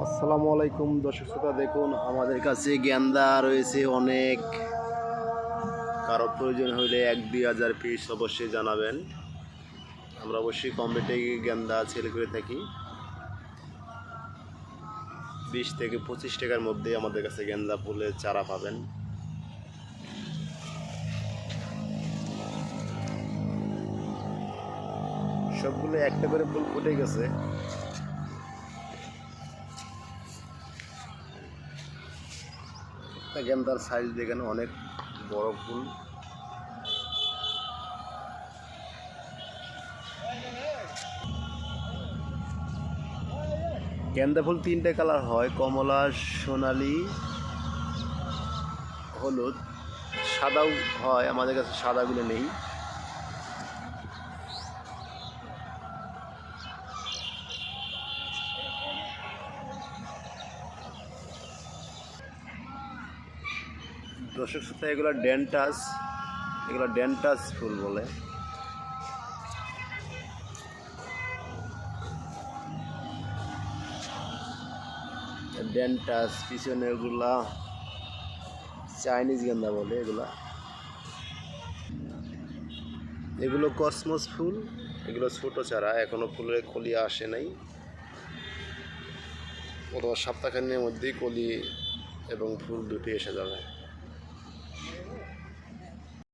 আসসালামু আলাইকুম দর্শক শ্রোতা, দেখুন আমাদের কাছে গেন্দা রয়েছে অনেক। কারো প্রয়োজন হলে 1-2 হাজার পিস অবশ্যই জানাবেন। আমরা অবশ্যই কম রেটে গেন্দা সেল করে থাকি। 20 থেকে 25 টাকার মধ্যে আমাদের কাছে গেন্দা ফুলের চারা পাবেন। সবগুলো একটা করে ফুল ফুটে গেছে। গেন্দার সাইজ দেখেন, অনেক বড় ফুল। গেন্দা ফুল 3টে কালার হয়: কমলা, সোনালি, হলুদ। সাদাও হয়, আমাদের কাছে সাদাগুলো নেই। দর্শক শ্রোতা, এগুলো ডেন্টাস ফুল বলে। ডেন্টাস, পিছনে এগুলা চাইনিজ গেন্দা বলে। এগুলো কসমস ফুল। এগুলো ছোট চারা, এখনো ফুলের কলি আসে নাই। অথবা সপ্তাহখানেকের মধ্যেই কলি এবং ফুল দুটি এসে যাবে।